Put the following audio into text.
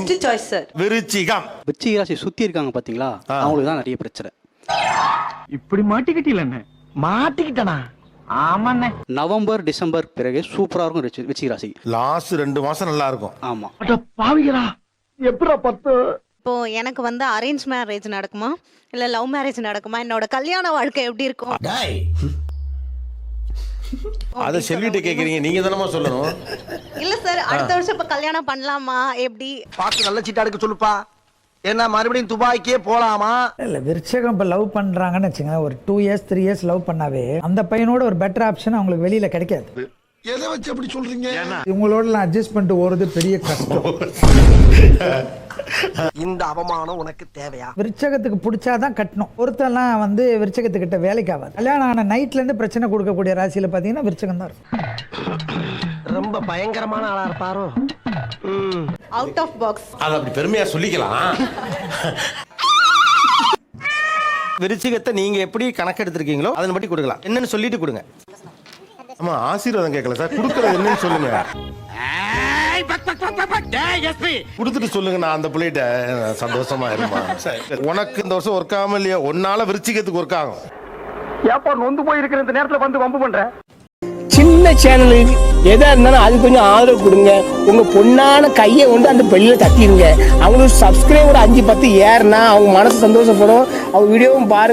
Best choice sir. விருச்சிகம். விருச்சிக ராசி சுத்தி இருக்காங்க பாத்தீங்களா, அவங்களுக்கு தான் நிறைய பிரச்சனை. இப்படி மாட்டிக்கிட்டீல என்ன? மாட்டிக்கிட்டனா? ஆமாண்ணே. நவம்பர் டிசம்பர் பிறகு சூப்பரா இருக்கும் விருச்சிக ராசி. லாஸ்ட் 2 மாசம் நல்லா இருக்கும். ஆமா. அட பாவிகளா, எப்படா 10? இப்போ எனக்கு வந்து அரேஞ்ச் மேரேஜ் நடக்குமா இல்ல லவ் மேரேஜ் நடக்குமா, என்னோட கல்யாண வாழ்க்கை எப்படி இருக்கும்? அத செல்விட்ட கேக்குறீங்க, நீங்க தானமா சொல்லணும். இல்ல சார், அடுத்த வருஷம் இப்ப கல்யாணம் பண்ணலாமா எப்படி? பாத்து நல்ல சீட்டா எடுக்க சொல்லுப்பா. ஏன்னா மறுபடியும் துபாய்க்கே போலாமா? இல்ல விருச்சகம் இப்ப லவ் பண்றாங்கன்னு வச்சுங்க, ஒரு 2 இயர்ஸ் 3 இயர்ஸ் லவ் பண்ணாவே அந்த பையனோட ஒரு பெட்டர் ஆப்ஷன் அவங்களுக்கு வெளியில கிடைக்காது. எதை வச்சு அப்படி சொல்றீங்க? இவங்களோட அட்ஜஸ்ட் பண்ணிட்டு ஓடுறது பெரிய கஷ்டம். இந்த அவமானம் உனக்கு தேவையா? விருச்சகத்துக்கு பிடிச்சாதான் கட்டணும். ஒருத்தெல்லாம் வந்து விருச்சகத்துக்கிட்ட வேலைக்கு ஆகாது. கல்யாணம் ஆன நைட்ல இருந்து பிரச்சனை கொடுக்கக்கூடிய ராசியில பாத்தீங்கன்னா விருச்சகம் தான் இருக்கும். ரொம்ப பயங்கரமான ஆளா இருப்பாரோ. Out of box. அது அப்படி பெருமையா சொல்லிக்கலாம். விருச்சிகத்தை நீங்க எப்படி கணக்கு எடுத்திருக்கீங்களோ அதன் படி கொடுக்கலாம். என்னன்னு சொல்லிட்டு கொடுங்க. ஆமா, ஆசீர்வாதம் கேட்கல சார், கொடுக்கறது என்னன்னு சொல்லுங்க. கொடுத்துட்டு சொல்லுங்க, நான் அந்த பிள்ளைகிட்ட சந்தோஷமா இருப்பேன். உனக்கு இந்த வருஷம் ஒர்க் ஆகாம இல்லையா, ஒன்னால விருச்சிகத்துக்கு ஒர்க் ஆகும். ஏப்பா நொந்து போயிருக்கிற இந்த நேரத்துல வந்து வம்பு பண்ற? சின்ன சேனலு எதா இருந்தாலும் அது கொஞ்சம் ஆதரவு கொடுங்க. உங்க பொண்ணான கையை கொண்டு அந்த பெல்லில தட்டிடுங்க. அவங்களுக்கு சப்ஸ்கிரைபர் 5-10 ஏறுனா அவங்க மனசு சந்தோஷப்படும். அவங்க வீடியோவும் பாருங்க.